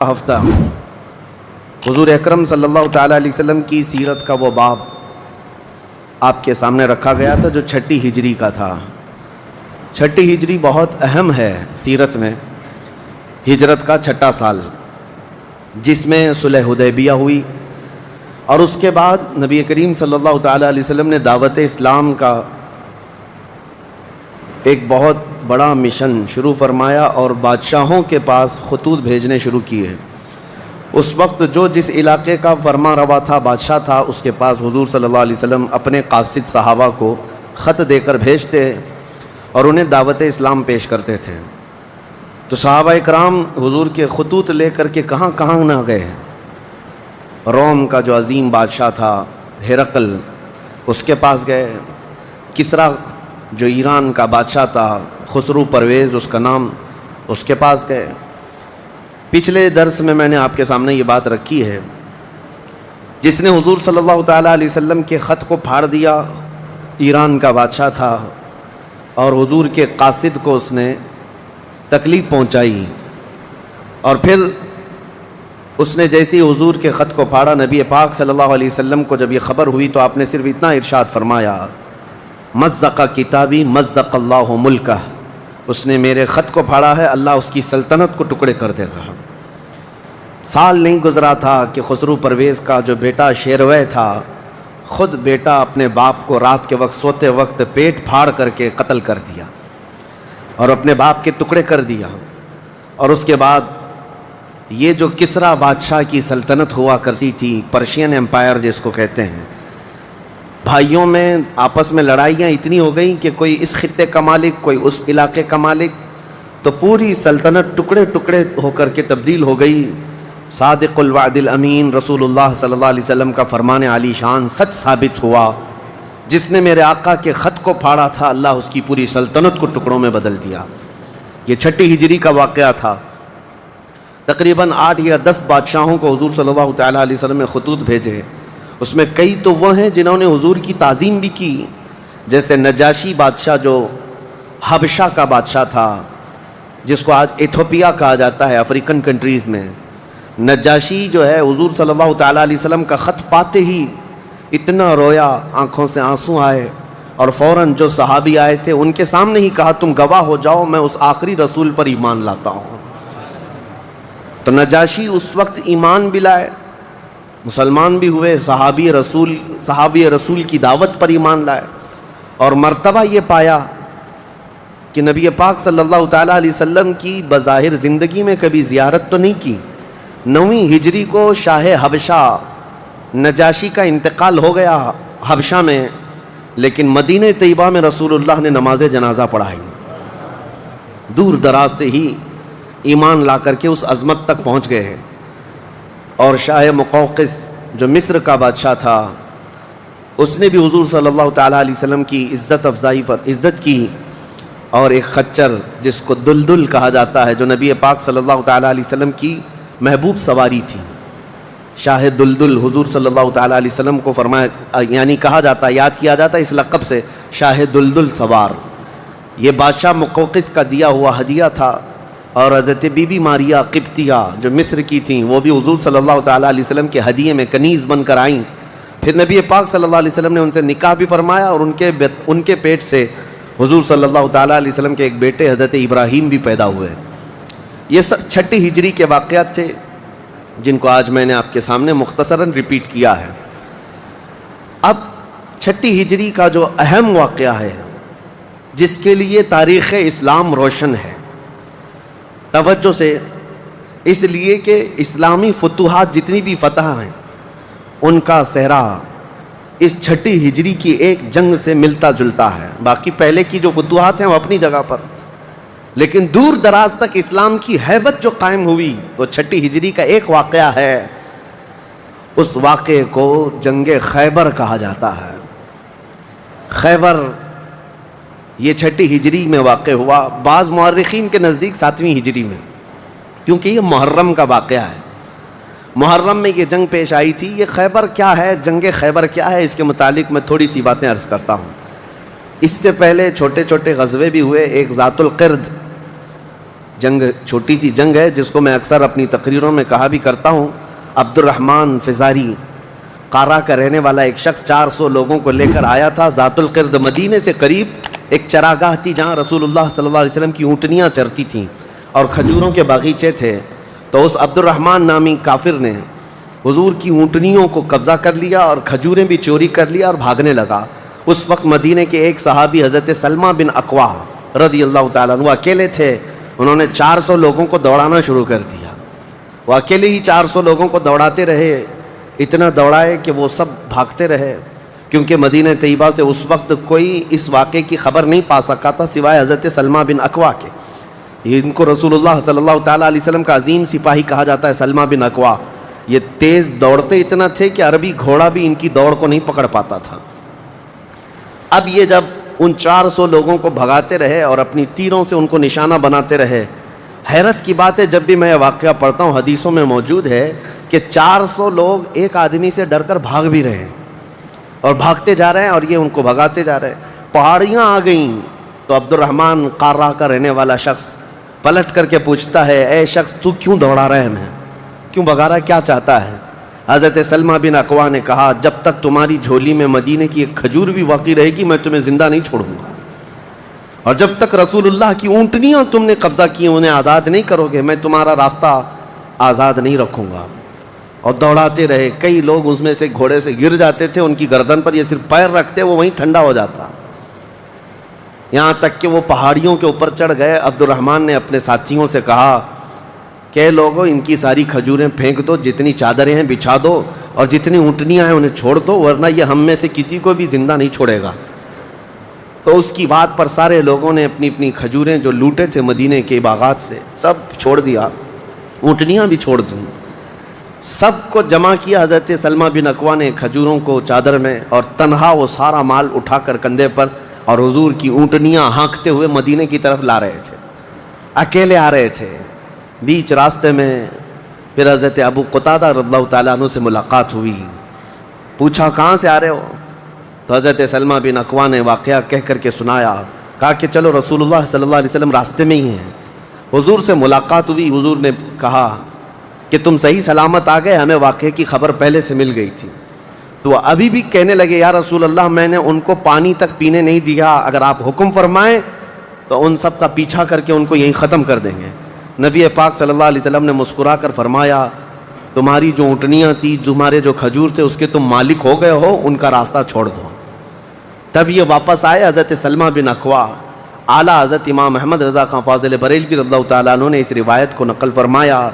ہفتہ حضور اکرم صلی اللہ تعالیٰ علیہ وسلم کی سیرت کا وہ باب آپ کے سامنے رکھا گیا تھا جو چھٹی ہجری کا تھا۔ چھٹی ہجری بہت اہم ہے سیرت میں، ہجرت کا چھٹا سال جس میں صلح حدیبیہ ہوئی، اور اس کے بعد نبی کریم صلی اللہ تعالیٰ علیہ وسلم نے دعوت اسلام کا ایک بہت بڑا مشن شروع فرمایا اور بادشاہوں کے پاس خطوط بھیجنے شروع کیے۔ اس وقت جو جس علاقے کا فرما روا تھا، بادشاہ تھا، اس کے پاس حضور صلی اللہ علیہ وسلم اپنے قاصد صحابہ کو خط دے کر بھیجتے اور انہیں دعوت اسلام پیش کرتے تھے۔ تو صحابہ اکرام حضور کے خطوط لے کر کے کہاں کہاں نہ گئے۔ روم کا جو عظیم بادشاہ تھا ہرقل، اس کے پاس گئے۔ کسریٰ جو ایران کا بادشاہ تھا، خسرو پرویز اس کا نام، اس کے پاس گئے۔ پچھلے درس میں نے آپ کے سامنے یہ بات رکھی ہے، جس نے حضور صلی اللہ تعالیٰ علیہ وسلم کے خط کو پھاڑ دیا، ایران کا بادشاہ تھا، اور حضور کے قاصد کو اس نے تکلیف پہنچائی، اور پھر اس نے جیسے ہی حضور کے خط کو پھاڑا، نبی پاک صلی اللہ علیہ وسلم کو جب یہ خبر ہوئی تو آپ نے صرف اتنا ارشاد فرمایا، مزق کتابی مزق اللہ ملکہ، اس نے میرے خط کو پھاڑا ہے، اللہ اس کی سلطنت کو ٹکڑے کر دے گا۔ سال نہیں گزرا تھا کہ خسرو پرویز کا جو بیٹا شیروے تھا، خود بیٹا اپنے باپ کو رات کے وقت سوتے وقت پیٹ پھاڑ کر کے قتل کر دیا اور اپنے باپ کے ٹکڑے کر دیا۔ اور اس کے بعد یہ جو کسریٰ بادشاہ کی سلطنت ہوا کرتی تھی، پرشین امپائر جس کو کہتے ہیں، بھائیوں میں آپس میں لڑائیاں اتنی ہو گئیں کہ کوئی اس خطے کا مالک، کوئی اس علاقے کا مالک، تو پوری سلطنت ٹکڑے ٹکڑے ہو کر کے تبدیل ہو گئی۔ صادق الوعد الامین رسول اللہ صلی اللہ علیہ وسلم کا فرمان عالی شان سچ ثابت ہوا، جس نے میرے آقا کے خط کو پھاڑا تھا، اللہ اس کی پوری سلطنت کو ٹکڑوں میں بدل دیا۔ یہ چھٹی ہجری کا واقعہ تھا۔ تقریباً 8 یا 10 بادشاہوں کو حضور صلی اللہ تعالیٰ علیہ وسلم نے خطوط بھیجے۔ اس میں کئی تو وہ ہیں جنہوں نے حضور کی تعظیم بھی کی، جیسے نجاشی بادشاہ جو حبشہ کا بادشاہ تھا، جس کو آج ایتھوپیا کہا جاتا ہے افریقن کنٹریز میں۔ نجاشی جو ہے حضور صلی اللہ تعالیٰ علیہ وسلم کا خط پاتے ہی اتنا رویا، آنکھوں سے آنسو آئے، اور فوراً جو صحابی آئے تھے ان کے سامنے ہی کہا، تم گواہ ہو جاؤ، میں اس آخری رسول پر ایمان لاتا ہوں۔ تو نجاشی اس وقت ایمان بھی لائے، مسلمان بھی ہوئے، صحابی رسول کی دعوت پر ایمان لائے، اور مرتبہ یہ پایا کہ نبی پاک صلی اللہ تعالیٰ علیہ وسلم کی بظاہر زندگی میں کبھی زیارت تو نہیں کی۔ 9ویں ہجری کو شاہ حبشہ نجاشی کا انتقال ہو گیا حبشہ میں، لیکن مدینہ طیبہ میں رسول اللہ نے نماز جنازہ پڑھائی۔ دور دراز سے ہی ایمان لا کر کے اس عظمت تک پہنچ گئے ہیں۔ اور شاہ مقوقس جو مصر کا بادشاہ تھا، اس نے بھی حضور صلی اللہ تعالیٰ علیہ وسلم کی عزت افزائی پر عزت کی، اور ایک خچر جس کو دلدل کہا جاتا ہے، جو نبی پاک صلی اللہ تعالیٰ علیہ وسلم کی محبوب سواری تھی، شاہ دلدل، حضور صلی اللہ تعالیٰ علیہ وسلم کو فرمایا، یعنی کہا جاتا ہے، یاد کیا جاتا ہے اس لقب سے، شاہ دلدل سوار۔ یہ بادشاہ مقوقس کا دیا ہوا ہدیہ تھا، اور حضرت بی بی ماریہ قبطیہ جو مصر کی تھیں، وہ بھی حضور صلی اللہ تعالیٰ علیہ وسلم کے ہدیے میں کنیز بن کر آئیں۔ پھر نبی پاک صلی اللہ علیہ وسلم نے ان سے نکاح بھی فرمایا، اور ان کے پیٹ سے حضور صلی اللہ تعالیٰ علیہ وسلم کے ایک بیٹے حضرت ابراہیم بھی پیدا ہوئے۔ یہ سب چھٹی ہجری کے واقعات تھے، جن کو آج میں نے آپ کے سامنے مختصراً ریپیٹ کیا ہے۔ اب چھٹی ہجری کا جو اہم واقعہ ہے، جس کے لیے تاریخ اسلام روشن ہے، توجہ سے، اس لیے کہ اسلامی فتوحات جتنی بھی فتح ہیں، ان کا صحرا اس چھٹی ہجری کی ایک جنگ سے ملتا جلتا ہے۔ باقی پہلے کی جو فتوحات ہیں وہ اپنی جگہ پر، لیکن دور دراز تک اسلام کی ہیبت جو قائم ہوئی، تو چھٹی ہجری کا ایک واقعہ ہے، اس واقعے کو جنگ خیبر کہا جاتا ہے۔ خیبر یہ چھٹی ہجری میں واقع ہوا، بعض مورخین کے نزدیک 7ویں ہجری میں، کیونکہ یہ محرم کا واقعہ ہے۔ محرم میں یہ جنگ پیش آئی تھی۔ یہ خیبر کیا ہے، جنگ خیبر کیا ہے، اس کے متعلق میں تھوڑی سی باتیں عرض کرتا ہوں۔ اس سے پہلے چھوٹے چھوٹے غزوے بھی ہوئے۔ ایک ذات القرد جنگ چھوٹی سی جنگ ہے جس کو میں اکثر اپنی تقریروں میں کہا بھی کرتا ہوں. عبد الرحمن فزاری قارا کا رہنے والا ایک شخص 400 لوگوں کو لے کر آیا تھا ذات القرد. مدینے سے قریب ایک چراگاہ تھی جہاں رسول اللہ صلی اللہ علیہ وسلم کی اونٹنیاں چرتی تھیں اور کھجوروں کے باغیچے تھے. تو اس عبد الرحمن نامی کافر نے حضور کی اونٹنیوں کو قبضہ کر لیا اور کھجوریں بھی چوری کر لیا اور بھاگنے لگا. اس وقت مدینے کے ایک صحابی حضرت سلمہ بن اکوا رضی اللہ تعالیٰ عنہ اکیلے تھے. انہوں نے 400 لوگوں کو دوڑانا شروع کر دیا. وہ اکیلے ہی 400 لوگوں کو دوڑاتے رہے. اتنا دوڑائے کہ وہ سب بھاگتے رہے، کیونکہ مدینہ طیبہ سے اس وقت کوئی اس واقعے کی خبر نہیں پا سکا تھا سوائے حضرت سلمہ بن اکوا کے. ان کو رسول اللہ صلی اللہ تعالیٰ علیہ وسلم کا عظیم سپاہی کہا جاتا ہے سلمہ بن اکوا. یہ تیز دوڑتے اتنا تھے کہ عربی گھوڑا بھی ان کی دوڑ کو نہیں پکڑ پاتا تھا. اب یہ جب ان 400 لوگوں کو بھگاتے رہے اور اپنی تیروں سے ان کو نشانہ بناتے رہے، حیرت کی بات ہے جب بھی میں یہ واقعہ پڑھتا ہوں حدیثوں میں موجود ہے کہ 400 لوگ ایک آدمی سے ڈر کر بھاگ بھی رہے ہیں اور بھاگتے جا رہے ہیں اور یہ ان کو بھگاتے جا رہے ہیں. پہاڑیاں آ گئیں تو عبد الرحمن قارہ کا رہنے والا شخص پلٹ کر کے پوچھتا ہے، اے شخص تو کیوں دوڑا رہا ہے، ہمیں کیوں بھگا رہا ہے، کیا چاہتا ہے؟ حضرت سلمہ بن اکوا نے کہا، جب تک تمہاری جھولی میں مدینے کی ایک کھجور بھی باقی رہے گی میں تمہیں زندہ نہیں چھوڑوں گا، اور جب تک رسول اللہ کی اونٹنیاں تم نے قبضہ کی انہیں آزاد نہیں کرو گے میں تمہارا راستہ آزاد نہیں رکھوں گا. اور دوڑاتے رہے. کئی لوگ اس میں سے گھوڑے سے گر جاتے تھے، ان کی گردن پر یہ صرف پیر رکھتے وہ وہیں ٹھنڈا ہو جاتا. یہاں تک کہ وہ پہاڑیوں کے اوپر چڑھ گئے. عبد الرحمن نے اپنے ساتھیوں سے کہا کہ لوگوں ان کی ساری کھجوریں پھینک دو، جتنی چادریں ہیں بچھا دو اور جتنی اونٹنیاں ہیں انہیں چھوڑ دو، ورنہ یہ ہم میں سے کسی کو بھی زندہ نہیں چھوڑے گا. تو اس کی بات پر سارے لوگوں نے اپنی اپنی کھجوریں جو لوٹے تھے مدینے کے باغات سے سب چھوڑ دیا، اونٹنیاں بھی چھوڑ دیں. سب کو جمع کیا حضرت سلمہ بن اکوا نے کھجوروں کو چادر میں، اور تنہا وہ سارا مال اٹھا کر کندھے پر اور حضور کی اونٹنیاں ہانکتے ہوئے مدینے کی طرف لا رہے تھے. اکیلے آ رہے تھے. بیچ راستے میں پھر حضرت ابو قتادہ رضی اللہ تعالیٰ عنہ سے ملاقات ہوئی. پوچھا کہاں سے آ رہے ہو؟ تو حضرت سلمہ بن اکوا نے واقعہ کہہ کر کے سنایا. کہا کہ چلو رسول اللہ صلی اللہ علیہ وسلم راستے میں ہی ہیں. حضور سے ملاقات ہوئی. حضور نے کہا کہ تم صحیح سلامت آ گئے، ہمیں واقعے کی خبر پہلے سے مل گئی تھی. تو ابھی بھی کہنے لگے یا رسول اللہ میں نے ان کو پانی تک پینے نہیں دیا، اگر آپ حکم فرمائیں تو ان سب کا پیچھا کر کے ان کو یہیں ختم کر دیں گے. نبی پاک صلی اللہ علیہ وسلم نے مسکرا کر فرمایا تمہاری جو اونٹنیاں تھی، تمہارے جو کھجور تھے، اس کے تم مالک ہو گئے ہو، ان کا راستہ چھوڑ دو. تب یہ واپس آئے. حضرت سلمہ بن اکوا اعلیٰ حضرت امام محمد رضا خان فاضل بریلوی رضی اللہ تعالیٰ عنہ نے اس روایت کو نقل فرمایا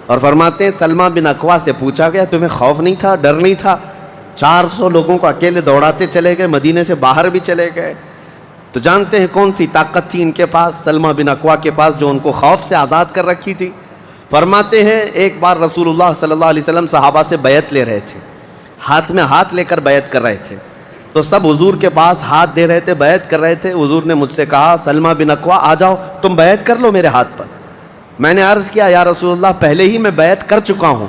اور فرماتے ہیں سلمہ بن اکوا سے پوچھا گیا تمہیں خوف نہیں تھا، ڈر نہیں تھا؟ 400 لوگوں کو اکیلے دوڑاتے چلے گئے، مدینے سے باہر بھی چلے گئے. تو جانتے ہیں کون سی طاقت تھی ان کے پاس، سلمہ بن اکوا کے پاس، جو ان کو خوف سے آزاد کر رکھی تھی. فرماتے ہیں ایک بار رسول اللہ صلی اللہ علیہ وسلم صحابہ سے بیعت لے رہے تھے، ہاتھ میں ہاتھ لے کر بیعت کر رہے تھے. تو سب حضور کے پاس ہاتھ دے رہے تھے، بیعت کر رہے تھے. حضور نے مجھ سے کہا سلمہ بن اکوا آ جاؤ تم بیعت کر لو میرے ہاتھ پر. میں نے عرض کیا یا رسول اللہ پہلے ہی میں بیعت کر چکا ہوں.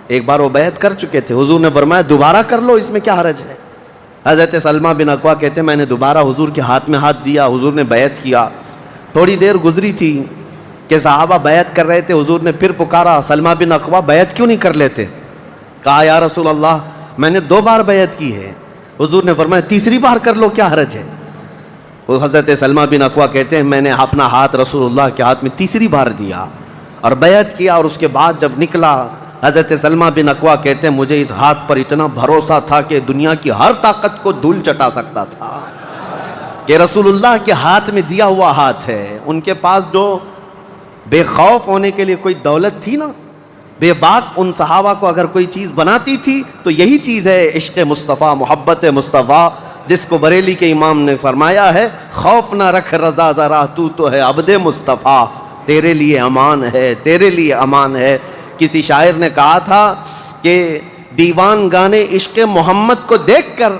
ایک بار وہ بیعت کر چکے تھے. حضور نے فرمایا دوبارہ کر لو، اس میں کیا حرج ہے؟ حضرت سلمہ بن اکوا کہتے ہیں میں نے دوبارہ حضور کے ہاتھ میں ہاتھ دیا، حضور نے بیعت کیا. تھوڑی دیر گزری تھی کہ صحابہ بیعت کر رہے تھے. حضور نے پھر پکارا سلمہ بن اکوا بیعت کیوں نہیں کر لیتے؟ کہا یا رسول اللہ میں نے 2 بار بیعت کی ہے. حضور نے فرمایا تیسری بار کر لو، کیا حرج ہے؟ وہ حضرت سلمہ بن اکوا کہتے ہیں میں نے اپنا ہاتھ رسول اللہ کے ہاتھ میں تیسری بار دیا اور بیعت کیا. اور اس کے بعد جب نکلا حضرت سلمہ بن اکوا کہتے ہیں مجھے اس ہاتھ پر اتنا بھروسہ تھا کہ دنیا کی ہر طاقت کو دھول چٹا سکتا تھا کہ رسول اللہ کے ہاتھ میں دیا ہوا ہاتھ ہے. ان کے پاس جو بے خوف ہونے کے لیے کوئی دولت تھی نا، بے باک ان صحابہ کو اگر کوئی چیز بناتی تھی تو یہی چیز ہے عشق مصطفیٰ، محبت مصطفیٰ، جس کو بریلی کے امام نے فرمایا ہے خوف نہ رکھ رضا ذرا تو ہے عبد مصطفیٰ، تیرے لیے امان ہے، تیرے لیے امان ہے. کسی شاعر نے کہا تھا کہ دیوان گانے عشق محمد کو دیکھ کر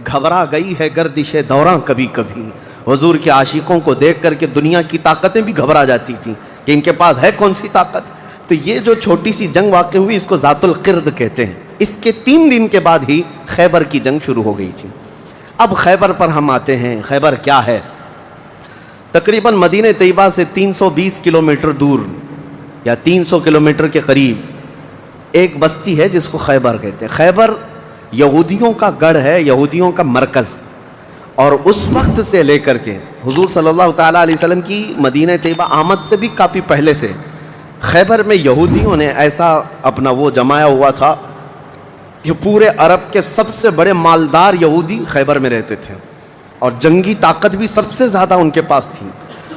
گھبرا گئی ہے گردش دوراں کبھی کبھی. حضور کے عاشقوں کو دیکھ کر کے دنیا کی طاقتیں بھی گھبرا جاتی تھیں کہ ان کے پاس ہے کون سی طاقت. تو یہ جو چھوٹی سی جنگ واقع ہوئی اس کو ذات القرد کہتے ہیں. اس کے 3 دن کے بعد ہی خیبر کی جنگ شروع ہو گئی تھی. اب خیبر پر ہم آتے ہیں. خیبر کیا ہے؟ تقریباً مدینہ طیبہ سے 320 کلومیٹر دور یا 300 کلومیٹر کے قریب ایک بستی ہے جس کو خیبر کہتے ہیں۔ خیبر یہودیوں کا گڑھ ہے، یہودیوں کا مرکز، اور اس وقت سے لے کر کے حضور صلی اللہ تعالیٰ علیہ وسلم کی مدینہ طیبہ آمد سے بھی کافی پہلے سے خیبر میں یہودیوں نے ایسا اپنا وہ جمایا ہوا تھا کہ پورے عرب کے سب سے بڑے مالدار یہودی خیبر میں رہتے تھے، اور جنگی طاقت بھی سب سے زیادہ ان کے پاس تھی،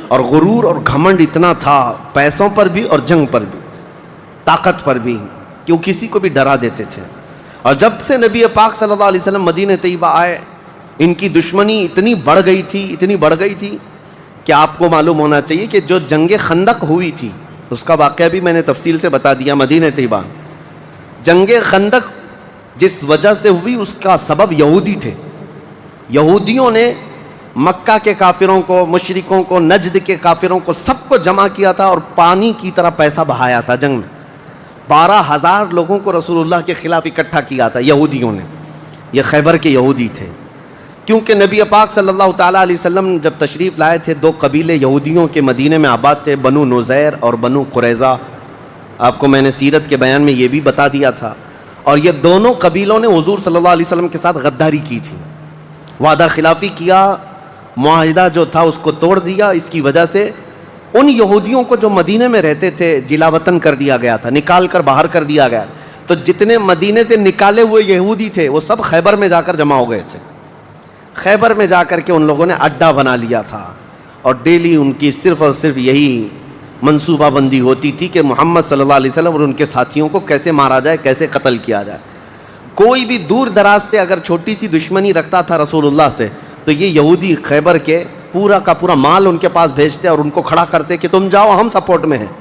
اور غرور اور گھمنڈ اتنا تھا، پیسوں پر بھی اور جنگ پر بھی، طاقت پر بھی، کہ وہ کسی کو بھی ڈرا دیتے تھے۔ اور جب سے نبی پاک صلی اللہ علیہ وسلم مدینہ طیبہ آئے، ان کی دشمنی اتنی بڑھ گئی تھی کہ آپ کو معلوم ہونا چاہیے کہ جو جنگ خندق ہوئی تھی اس کا واقعہ بھی میں نے تفصیل سے بتا دیا۔ مدینہ طیبہ جنگ خندق جس وجہ سے ہوئی اس کا سبب یہودی تھے۔ یہودیوں نے مکہ کے کافروں کو، مشرکوں کو، نجد کے کافروں کو، سب کو جمع کیا تھا اور پانی کی طرح پیسہ بہایا تھا جنگ میں۔ 12,000 لوگوں کو رسول اللہ کے خلاف اکٹھا کیا تھا یہودیوں نے۔ یہ خیبر کے یہودی تھے، کیونکہ نبی پاک صلی اللہ تعالیٰ علیہ وسلم جب تشریف لائے تھے، 2 قبیلے یہودیوں کے مدینے میں آباد تھے، بنو نذیر اور بنو قریظہ۔ آپ کو میں نے سیرت کے بیان میں یہ بھی بتا دیا تھا، اور یہ دونوں قبیلوں نے حضور صلی اللہ علیہ وسلم کے ساتھ غداری کی تھی، وعدہ خلافی کیا، معاہدہ جو تھا اس کو توڑ دیا۔ اس کی وجہ سے ان یہودیوں کو جو مدینے میں رہتے تھے جلا وطن کر دیا گیا تھا، نکال کر باہر کر دیا گیا۔ تو جتنے مدینے سے نکالے ہوئے یہودی تھے وہ سب خیبر میں جا کر جمع ہو گئے تھے۔ خیبر میں جا کر کے ان لوگوں نے اڈا بنا لیا تھا، اور ڈیلی ان کی صرف اور صرف یہی منصوبہ بندی ہوتی تھی کہ محمد صلی اللہ علیہ وسلم اور ان کے ساتھیوں کو کیسے مارا جائے، کیسے قتل کیا جائے۔ کوئی بھی دور دراز سے اگر چھوٹی سی دشمنی رکھتا تھا رسول اللہ سے، تو یہ یہودی خیبر کے پورا کا پورا مال ان کے پاس بھیجتے اور ان کو کھڑا کرتے کہ تم جاؤ، ہم سپورٹ میں ہیں،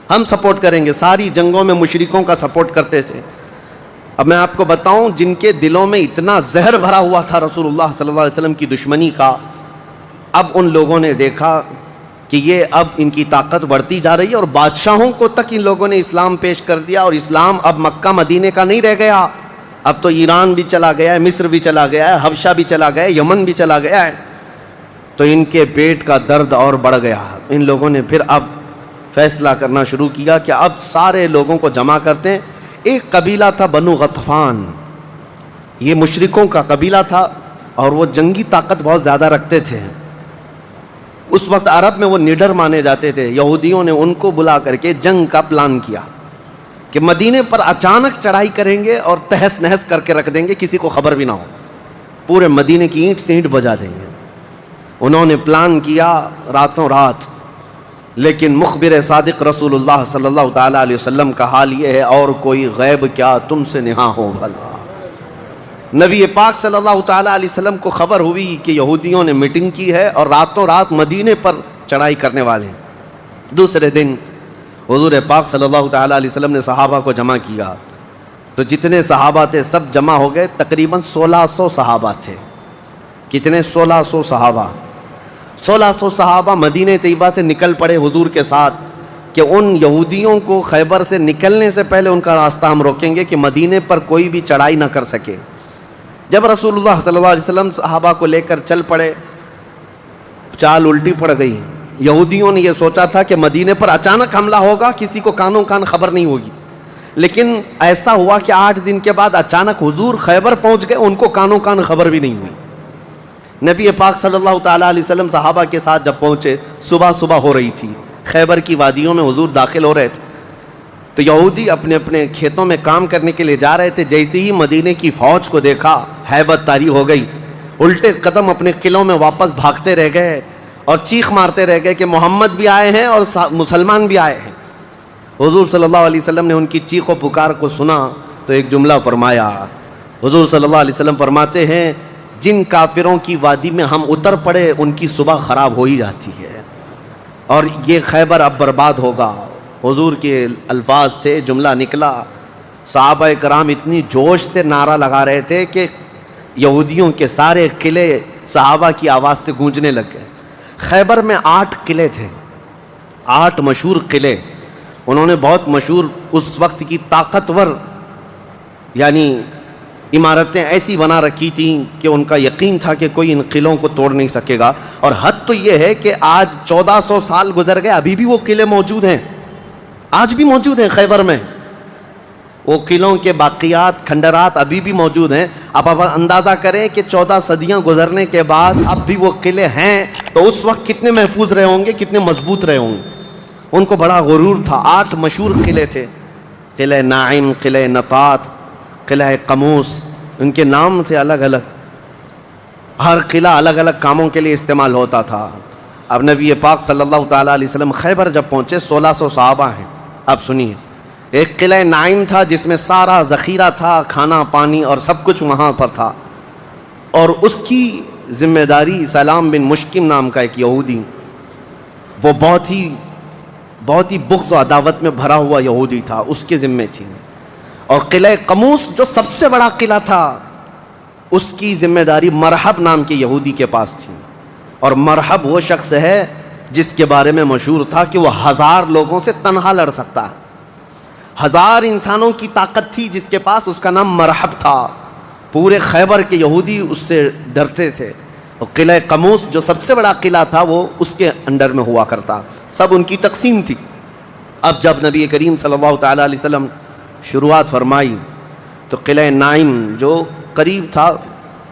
ہم سپورٹ کریں گے۔ ساری جنگوں میں مشرکوں کا سپورٹ کرتے تھے۔ اب میں آپ کو بتاؤں، جن کے دلوں میں اتنا زہر بھرا ہوا تھا رسول اللہ صلی اللہ علیہ وسلم کی دشمنی کا، اب ان لوگوں نے دیکھا کہ یہ اب ان کی طاقت بڑھتی جا رہی ہے، اور بادشاہوں کو تک ان لوگوں نے اسلام پیش کر دیا، اور اسلام اب مکہ مدینے کا نہیں رہ گیا، اب تو ایران بھی چلا گیا ہے، مصر بھی چلا گیا ہے، حبشہ بھی چلا گیا ہے، یمن بھی چلا گیا ہے۔ تو ان کے پیٹ کا درد اور بڑھ گیا۔ ان لوگوں نے پھر اب فیصلہ کرنا شروع کیا کہ اب سارے لوگوں کو جمع کرتے ہیں۔ ایک قبیلہ تھا بنو غطفان، یہ مشرکوں کا قبیلہ تھا، اور وہ جنگی طاقت بہت زیادہ رکھتے تھے۔ اس وقت عرب میں وہ نڈر مانے جاتے تھے۔ یہودیوں نے ان کو بلا کر کے جنگ کا پلان کیا کہ مدینے پر اچانک چڑھائی کریں گے اور تہس نہس کر کے رکھ دیں گے، کسی کو خبر بھی نہ ہو، پورے مدینے کی اینٹ سے اینٹ بجا دیں گے۔ انہوں نے پلان کیا راتوں رات، لیکن مخبر صادق رسول اللہ صلی اللہ تعالیٰ علیہ وسلم کا حال یہ ہے، اور کوئی غیب کیا تم سے نہاں ہو بھلا۔ نبی پاک صلی اللہ تعالیٰ علیہ وسلم کو خبر ہوئی کہ یہودیوں نے میٹنگ کی ہے اور راتوں رات مدینے پر چڑھائی کرنے والے ہیں۔ دوسرے دن حضور پاک صلی اللہ تعالیٰ علیہ وسلم نے صحابہ کو جمع کیا، تو جتنے صحابہ تھے سب جمع ہو گئے، تقریباً 1600 صحابہ تھے۔ کتنے؟ 1600 صحابہ۔ 1600 صحابہ مدینہ طیبہ سے نکل پڑے حضور کے ساتھ کہ ان یہودیوں کو خیبر سے نکلنے سے پہلے ان کا راستہ ہم روکیں گے کہ مدینے پر کوئی بھی چڑھائی نہ کر سکے۔ جب رسول اللہ صلی اللہ علیہ وسلم صحابہ کو لے کر چل پڑے، چال الٹی پڑ گئی۔ یہودیوں نے یہ سوچا تھا کہ مدینے پر اچانک حملہ ہوگا، کسی کو کانوں کان خبر نہیں ہوگی، لیکن ایسا ہوا کہ 8 دن کے بعد اچانک حضور خیبر پہنچ گئے، ان کو کانوں کان خبر بھی نہیں ہوئی۔ نبی پاک صلی اللہ تعالیٰ علیہ وسلم صحابہ کے ساتھ جب پہنچے، صبح ہو رہی تھی، خیبر کی وادیوں میں حضور داخل ہو رہے تھے، تو یہودی اپنے اپنے کھیتوں میں کام کرنے کے لیے جا رہے تھے۔ جیسے ہی مدینے کی فوج کو دیکھا، ہیبت طاری ہو گئی، الٹے قدم اپنے قلعوں میں واپس بھاگتے رہ گئے اور چیخ مارتے رہ گئے کہ محمد بھی آئے ہیں اور مسلمان بھی آئے ہیں۔ حضور صلی اللہ علیہ وسلم نے ان کی چیخ و پکار کو سنا تو ایک جملہ فرمایا۔ حضور صلی اللہ علیہ وسلم فرماتے ہیں، جن کافروں کی وادی میں ہم اتر پڑے ان کی صبح خراب ہو ہی جاتی ہے، اور یہ خیبر اب برباد ہوگا۔ حضور کے الفاظ تھے، جملہ نکلا۔ صحابہ کرام اتنی جوش سے نعرہ لگا رہے تھے کہ یہودیوں کے سارے قلعے صحابہ کی آواز سے گونجنے لگ گئے۔ خیبر میں 8 قلعے تھے، 8 مشہور قلعے۔ انہوں نے بہت مشہور اس وقت کی طاقتور یعنی عمارتیں ایسی بنا رکھی تھیں کہ ان کا یقین تھا کہ کوئی ان قلعوں کو توڑ نہیں سکے گا. اور حد تو یہ ہے کہ آج 1400 سال گزر گئے، ابھی بھی وہ قلعے موجود ہیں، آج بھی موجود ہیں خیبر میں. وہ قلعوں کے باقیات، کھنڈرات ابھی بھی موجود ہیں. اب آپ اندازہ کریں کہ 14 صدیاں گزرنے کے بعد اب بھی وہ قلعے ہیں تو اس وقت کتنے محفوظ رہے ہوں گے، کتنے مضبوط رہے ہوں گے. ان کو بڑا غرور تھا. 8 مشہور قلعے تھے، قلعہ ناعم، قلعہ نطات، قلعہ قموس. ان کے نام تھے الگ الگ، ہر قلعہ الگ الگ کاموں کے لیے استعمال ہوتا تھا. اب نبی پاک صلی اللہ تعالیٰ علیہ وسلم خیبر جب پہنچے 1600 صحابہ ہیں. اب سنیے، ایک قلعہ ناعم تھا جس میں سارا ذخیرہ تھا، کھانا پانی اور سب کچھ وہاں پر تھا، اور اس کی ذمہ داری سلام بن مشکم نام کا ایک یہودی، وہ بہت ہی بغض و عداوت میں بھرا ہوا یہودی تھا، اس کے ذمے تھی. اور قلعہ قموس جو سب سے بڑا قلعہ تھا، اس کی ذمہ داری مرحب نام کے یہودی کے پاس تھی. اور مرحب وہ شخص ہے جس کے بارے میں مشہور تھا کہ وہ 1000 لوگوں سے تنہا لڑ سکتا ہے. 1000 انسانوں کی طاقت تھی جس کے پاس، اس کا نام مرحب تھا. پورے خیبر کے یہودی اس سے ڈرتے تھے. اور قلعہ قموس جو سب سے بڑا قلعہ تھا وہ اس کے انڈر میں ہوا کرتا، سب ان کی تقسیم تھی. اب جب نبی کریم صلی اللہ تعالیٰ علیہ وسلم شروعات فرمائی تو قلعہ ناعم جو قریب تھا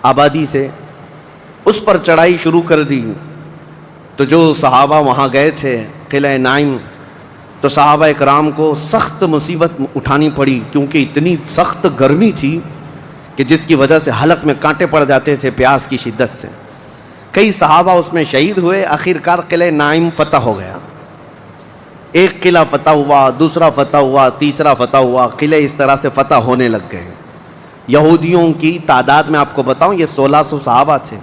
آبادی سے، اس پر چڑھائی شروع کر دی. تو جو صحابہ وہاں گئے تھے قلعہ ناعم، تو صحابہ اکرام کو سخت مصیبت اٹھانی پڑی، کیونکہ اتنی سخت گرمی تھی کہ جس کی وجہ سے حلق میں کانٹے پڑ جاتے تھے پیاس کی شدت سے. کئی صحابہ اس میں شہید ہوئے. آخرکار قلعہ ناعم فتح ہو گیا. ایک قلعہ فتح ہوا، دوسرا فتح ہوا، تیسرا فتح ہوا. قلعے اس طرح سے فتح ہونے لگ گئے. یہودیوں کی تعداد میں آپ کو بتاؤں، یہ 1600 صحابہ تھے.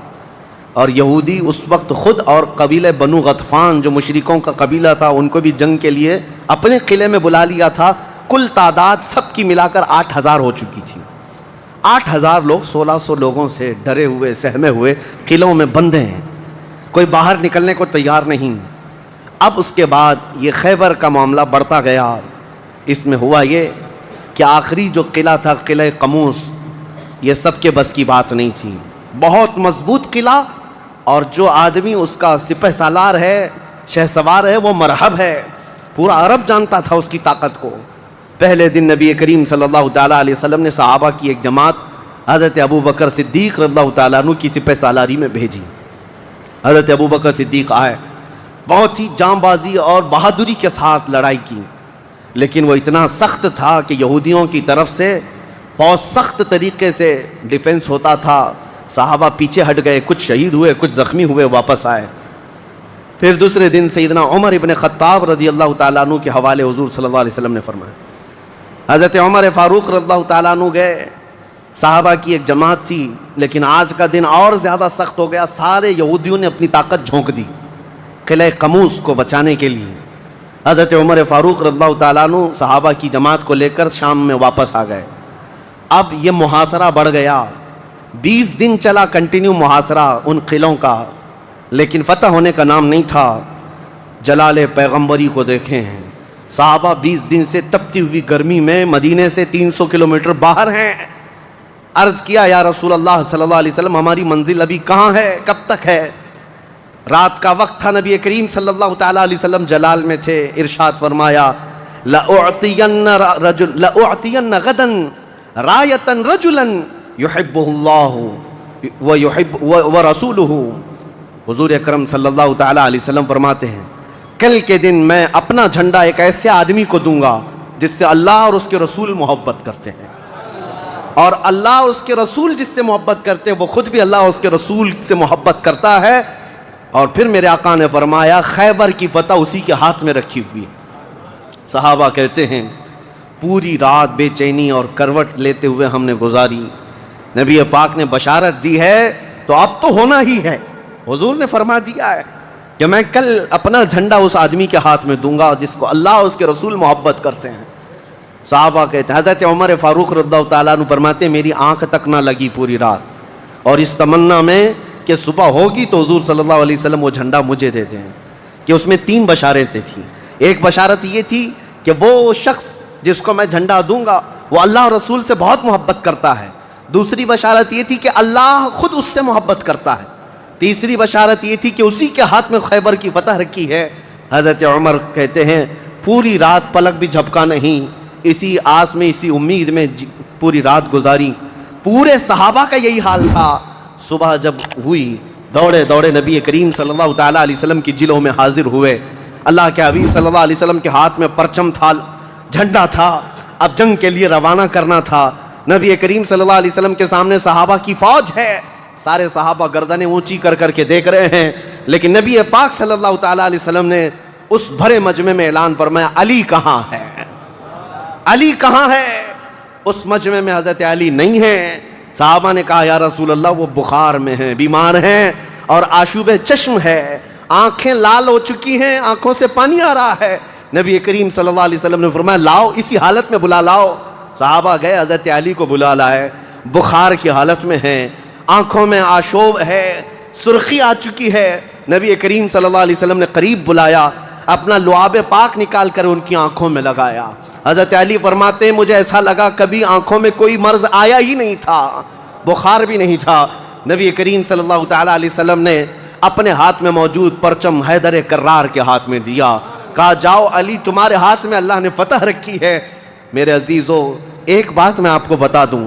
اور یہودی اس وقت خود اور قبیلہ بنو غطفان جو مشرکوں کا قبیلہ تھا، ان کو بھی جنگ کے لیے اپنے قلعے میں بلا لیا تھا. کل تعداد سب کی ملا کر 8000 ہو چکی تھی. 8000 لوگ 1600 لوگوں سے ڈرے ہوئے، سہمے ہوئے قلعوں میں بندھے ہیں، کوئی باہر نکلنے کو تیار نہیں. اب اس کے بعد یہ خیبر کا معاملہ بڑھتا گیا. اس میں ہوا یہ کہ آخری جو قلعہ تھا قلعہ قموس، یہ سب کے بس کی بات نہیں تھی. بہت مضبوط قلعہ، اور جو آدمی اس کا سپہ سالار ہے، شہ سوار ہے، وہ مرحب ہے. پورا عرب جانتا تھا اس کی طاقت کو. پہلے دن نبی کریم صلی اللہ تعالیٰ علیہ وسلم نے صحابہ کی ایک جماعت حضرت ابوبکر صدیق رضی اللہ تعالیٰ عنہ کی سپہ سالاری میں بھیجی. حضرت ابوبکر صدیق آئے، بہت ہی جاں بازی اور بہادری کے ساتھ لڑائی کی. لیکن وہ اتنا سخت تھا کہ یہودیوں کی طرف سے بہت سخت طریقے سے ڈیفنس ہوتا تھا. صحابہ پیچھے ہٹ گئے، کچھ شہید ہوئے، کچھ زخمی ہوئے، واپس آئے. پھر دوسرے دن سیدنا عمر ابن خطاب رضی اللہ تعالیٰ عنہ کے حوالے حضور صلی اللہ علیہ وسلم نے فرمایا. حضرت عمر فاروق رضی اللہ تعالیٰ عنہ گئے. صحابہ کی ایک جماعت تھی، لیکن آج کا دن اور زیادہ سخت ہو گیا. سارے یہودیوں نے اپنی طاقت جھونک دی قلعہ قموس کو بچانے کے لیے. حضرت عمر فاروق رضی اللہ تعالیٰ عنہ صحابہ کی جماعت کو لے کر شام میں واپس آ گئے. اب یہ محاصرہ بڑھ گیا. 20 دن چلا کنٹینیو محاصرہ ان قلعوں کا، لیکن فتح ہونے کا نام نہیں تھا. جلال پیغمبری کو دیکھیں ہیں، صحابہ 20 دن سے تپتی ہوئی گرمی میں مدینے سے 300 کلومیٹر باہر ہیں. عرض کیا یا رسول اللہ صلی اللہ علیہ وسلم، ہماری منزل ابھی کہاں ہے، کب تک ہے؟ رات کا وقت تھا، نبی کریم صلی اللہ تعالیٰ علیہ وسلم جلال میں تھے. ارشاد فرمایا لَأُعْطِيَنَّ غَدًا رَایَةً رَجُلًا يُحِبُّهُ اللَّهُ وَرَسُولُهُ. حضور اکرم صلی اللہ تعالیٰ علیہ وسلم فرماتے ہیں، کل کے دن میں اپنا جھنڈا ایک ایسے آدمی کو دوں گا جس سے اللہ اور اس کے رسول محبت کرتے ہیں، اور اللہ اور اس کے رسول جس سے محبت کرتے ہیں وہ خود بھی اللہ اور اس کے رسول سے محبت کرتا ہے. اور پھر میرے آقا نے فرمایا خیبر کی فتح اسی کے ہاتھ میں رکھی ہوئی. صحابہ کہتے ہیں پوری رات بے چینی اور کروٹ لیتے ہوئے ہم نے گزاری. نبی پاک نے بشارت دی ہے تو اب تو ہونا ہی ہے. حضور نے فرما دیا ہے کہ میں کل اپنا جھنڈا اس آدمی کے ہاتھ میں دوں گا جس کو اللہ اور اس کے رسول محبت کرتے ہیں. صحابہ کہتے ہیں، حضرت عمر فاروق رضی اللہ تعالیٰ عنہ فرماتے ہیں میری آنکھ تک نہ لگی پوری رات، اور اس تمنا میں کہ صبح ہوگی تو حضور صلی اللہ علیہ وسلم وہ جھنڈا مجھے دے دیں. کہ اس میں 3 بشارتیں تھیں. ایک بشارت یہ تھی کہ وہ شخص جس کو میں جھنڈا دوں گا وہ اللہ اور رسول سے بہت محبت کرتا ہے. دوسری بشارت یہ تھی کہ اللہ خود اس سے محبت کرتا ہے. تیسری بشارت یہ تھی کہ اسی کے ہاتھ میں خیبر کی فتح رکھی ہے. حضرت عمر کہتے ہیں پوری رات پلک بھی جھپکا نہیں, اسی آس میں اسی امید میں پوری رات گزاری. پورے صحابہ کا یہی حال تھا. صبح جب ہوئی دوڑے دوڑے نبی کریم صلی اللہ تعالیٰ علیہ وسلم کی جلوں میں حاضر ہوئے. اللہ کے حبیب صلی اللہ علیہ وسلم کے ہاتھ میں پرچم تھا, جھنڈا تھا, اب جنگ کے لیے روانہ کرنا تھا. نبی کریم صلی اللہ علیہ وسلم کے سامنے صحابہ کی فوج ہے. سارے صحابہ گردنیں اونچی کر کر کے دیکھ رہے ہیں, لیکن نبی پاک صلی اللہ تعالیٰ علیہ وسلم نے اس بھرے مجمع میں اعلان فرمایا علی کہاں ہے, علی کہاں ہے. اس مجمع میں حضرت علی نہیں ہے. صحابہ نے کہا یا رسول اللہ وہ بخار میں ہیں, بیمار ہیں اور آشوب چشم ہے, آنکھیں لال ہو چکی ہیں, آنکھوں سے پانی آ رہا ہے. نبی کریم صلی اللہ علیہ وسلم نے فرمایا لاؤ, اسی حالت میں بلا لاؤ. صحابہ گئے, حضرت علی کو بلا لائے. بخار کی حالت میں ہیں, آنکھوں میں آشوب ہے, سرخی آ چکی ہے. نبی کریم صلی اللہ علیہ وسلم نے قریب بلایا, اپنا لعاب پاک نکال کر ان کی آنکھوں میں لگایا. حضرت علی فرماتے ہیں مجھے ایسا لگا کبھی آنکھوں میں کوئی مرض آیا ہی نہیں تھا, بخار بھی نہیں تھا. نبی کریم صلی اللہ تعالیٰ علیہ وسلم نے اپنے ہاتھ میں موجود پرچم حیدر کرار کے ہاتھ میں دیا, کہا جاؤ علی تمہارے ہاتھ میں اللہ نے فتح رکھی ہے. میرے عزیزو ایک بات میں آپ کو بتا دوں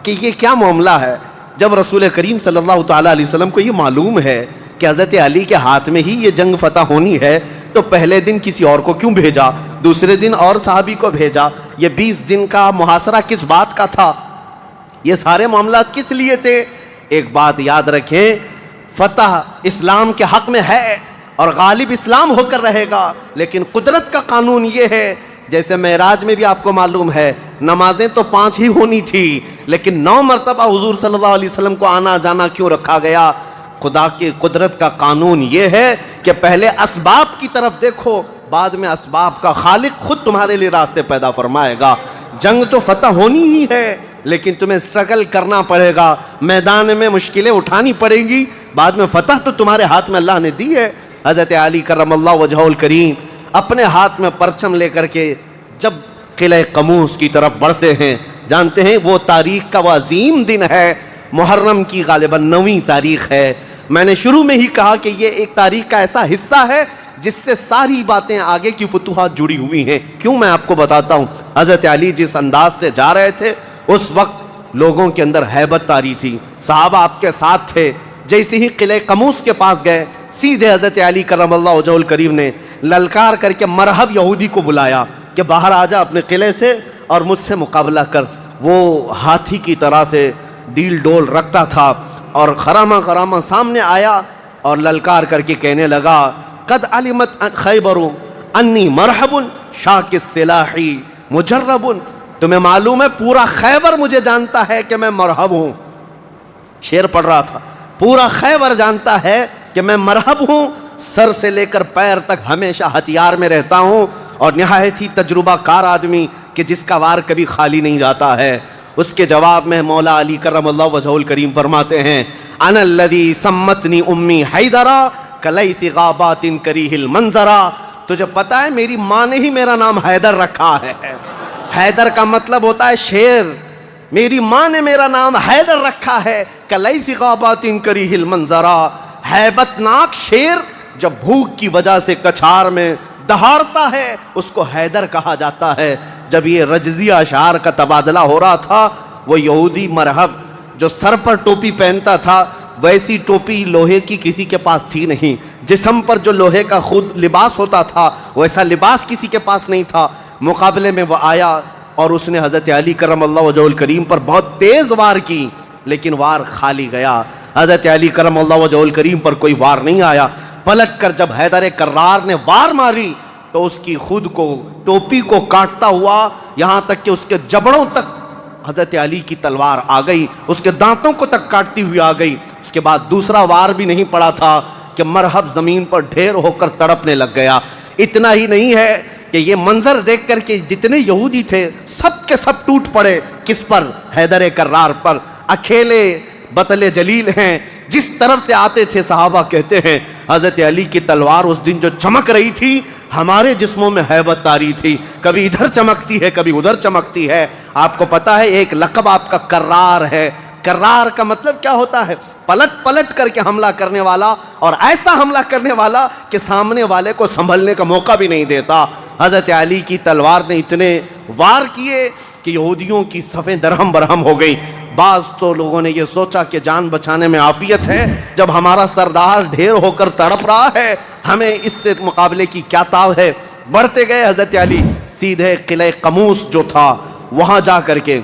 کہ یہ کیا معاملہ ہے. جب رسول کریم صلی اللہ تعالیٰ علیہ وسلم کو یہ معلوم ہے کہ حضرت علی کے ہاتھ میں ہی یہ جنگ فتح ہونی ہے, تو پہلے دن کسی اور کو کیوں بھیجا, دوسرے دن اور صحابی کو بھیجا. یہ 20 دن کا محاصرہ کس بات کا تھا, یہ سارے معاملات کس لیے تھے. ایک بات یاد رکھیں, فتح اسلام کے حق میں ہے اور غالب اسلام ہو کر رہے گا, لیکن قدرت کا قانون یہ ہے جیسے معراج میں بھی آپ کو معلوم ہے نمازیں تو 5 ہی ہونی تھی, لیکن 9 مرتبہ حضور صلی اللہ علیہ وسلم کو آنا جانا کیوں رکھا گیا. خدا کی قدرت کا قانون یہ ہے کہ پہلے اسباب کی طرف دیکھو, بعد میں اسباب کا خالق خود تمہارے لیے راستے پیدا فرمائے گا. جنگ تو فتح ہونی ہی ہے, لیکن تمہیں سٹرگل کرنا پڑے گا, میدان میں مشکلیں اٹھانی پڑیں گی, بعد میں فتح تو تمہارے ہاتھ میں اللہ نے دی ہے. حضرت علی کرم اللہ وجہہ الکریم اپنے ہاتھ میں پرچم لے کر کے جب قلعہ قموس کی طرف بڑھتے ہیں, جانتے ہیں وہ تاریخ کا وہ عظیم دن ہے, محرم کی غالباً 9ویں تاریخ ہے. میں نے شروع میں ہی کہا کہ یہ ایک تاریخ کا ایسا حصہ ہے جس سے ساری باتیں آگے کی فتوحات جڑی ہوئی ہیں. کیوں میں آپ کو بتاتا ہوں. حضرت علی جس انداز سے جا رہے تھے اس وقت لوگوں کے اندر ہیبت طاری تھی, صحابہ آپ کے ساتھ تھے. جیسے ہی قلعہ قموس کے پاس گئے, سیدھے حضرت علی کرم اللہ وجہہ الکریم نے للکار کر کے مرحب یہودی کو بلایا کہ باہر آ جا اپنے قلعے سے اور مجھ سے مقابلہ کر. وہ ہاتھی کی طرح سے ڈیل ڈول رکھتا تھا اور خرامہ خرامہ سامنے آیا اور للکار کر کے کہنے لگا قد علمت خیبر انی مرحب شاک السلاح مجرب. تمہیں معلوم ہے پورا خیبر مجھے جانتا ہے کہ میں مرحب ہوں. شعر پڑھ رہا تھا, پورا خیبر جانتا ہے کہ میں مرحب ہوں, سر سے لے کر پیر تک ہمیشہ ہتھیار میں رہتا ہوں اور نہایت ہی تجربہ کار آدمی کہ جس کا وار کبھی خالی نہیں جاتا ہے. اس کے جواب میں مولا علی کرم اللہ وجہہ الکریم فرماتے ہیں انا الذی سمتنی امی حیدرا کلیث غابات کریہ المنظرا. تجھے پتا ہے میری ماں نے ہی میرا نام حیدر رکھا ہے. حیدر کا مطلب ہوتا ہے شیر, میری ماں نے میرا نام حیدر رکھا ہے. کلیث غابات کریہ المنظرا, ہیبت ناک شیر جب بھوک کی وجہ سے کچھار میں دہاڑتا ہے اس کو حیدر کہا جاتا ہے. جب یہ رجزی اشعار کا تبادلہ ہو رہا تھا, وہ یہودی مرحب جو سر پر ٹوپی پہنتا تھا ویسی ٹوپی لوہے کی کسی کے پاس تھی نہیں, جسم پر جو لوہے کا خود لباس ہوتا تھا ویسا لباس کسی کے پاس نہیں تھا. مقابلے میں وہ آیا اور اس نے حضرت علی کرم اللہ وجہہ الکریم پر بہت تیز وار کی, لیکن وار خالی گیا. حضرت علی کرم اللہ وجہہ الکریم پر کوئی وار نہیں آیا. پلٹ کر جب حیدر کرار نے وار ماری تو اس کی خود کو ٹوپی کو کاٹتا ہوا یہاں تک کہ اس کے جبڑوں تک حضرت علی کی تلوار آ گئی, اس کے دانتوں کو تک کاٹتی ہوئی آ گئی. اس کے بعد دوسرا وار بھی نہیں پڑا تھا کہ مرحب زمین پر ڈھیر ہو کر تڑپنے لگ گیا. اتنا ہی نہیں ہے کہ یہ منظر دیکھ کر کے جتنے یہودی تھے سب کے سب ٹوٹ پڑے. کس پر؟ حیدر کرار پر. اکیلے بطل جلیل ہیں, جس طرف سے آتے تھے صحابہ کہتے ہیں حضرت علی کی تلوار اس دن جو چمک رہی تھی ہمارے جسموں میں ہیبت طاری تھی, کبھی ادھر چمکتی ہے کبھی ادھر چمکتی ہے. آپ کو پتا ہے ایک لقب آپ کا کرار ہے, کرار کا مطلب کیا ہوتا ہے؟ پلٹ پلٹ کر کے حملہ کرنے والا، اور ایسا حملہ کرنے والا کہ سامنے والے کو سنبھلنے کا موقع بھی نہیں دیتا۔ حضرت علی کی تلوار نے اتنے وار کیے کہ یہودیوں کی صفیں درہم برہم ہو گئی۔ بعض تو لوگوں نے یہ سوچا کہ جان بچانے میں عافیت ہے، جب ہمارا سردار ڈھیر ہو کر تڑپ رہا ہے ہمیں اس سے مقابلے کی کیا تاو ہے۔ بڑھتے گئے حضرت علی، سیدھے قلعہ قموس جو تھا وہاں جا کر کے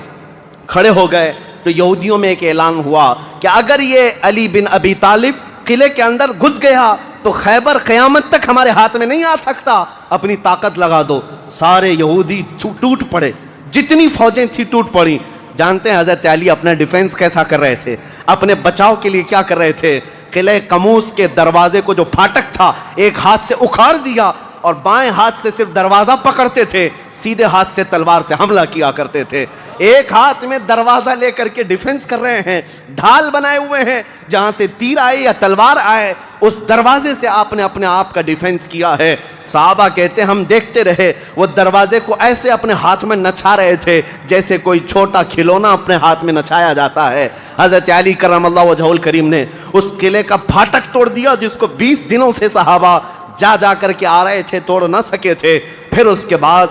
کھڑے ہو گئے تو یہودیوں میں ایک اعلان ہوا کہ اگر یہ علی بن ابی طالب قلعے کے اندر گھس گیا تو خیبر قیامت تک ہمارے ہاتھ میں نہیں آ سکتا، اپنی طاقت لگا دو۔ سارے یہودی ٹوٹ پڑے، جتنی فوجیں تھی ٹوٹ پڑی۔ جانتے ہیں حضرت علی اپنا ڈیفنس کیسا کر رہے تھے، اپنے بچاؤ کے لیے کیا کر رہے تھے؟ قلعہ قموس کے دروازے کو جو پھاٹک تھا ایک ہاتھ سے اکھاڑ دیا اور بائیں ہاتھ سے صرف دروازہ پکڑتے تھے، سیدھے ہاتھ سے تلوار سے حملہ کیا کرتے تھے۔ ایک ہاتھ میں دروازہ لے کر کے ڈیفنس کر رہے ہیں، ڈھال بنائے ہوئے ہیں، جہاں سے تیر آئے یا تلوار آئے اس دروازے سے آپ نے اپنے آپ کا ڈیفنس کیا ہے۔ صحابہ کہتے ہیں ہم دیکھتے رہے، وہ دروازے کو ایسے اپنے ہاتھ میں نچھا رہے تھے جیسے کوئی چھوٹا کھلونا اپنے ہاتھ میں نچھایا جاتا ہے۔ حضرت علی کرم اللہ وجہہ الکریم نے اس قلعے کا پھاٹک توڑ دیا جس کو 20 دنوں سے صحابہ جا کر کے آ رہے تھے، توڑ نہ سکے تھے۔ پھر اس کے بعد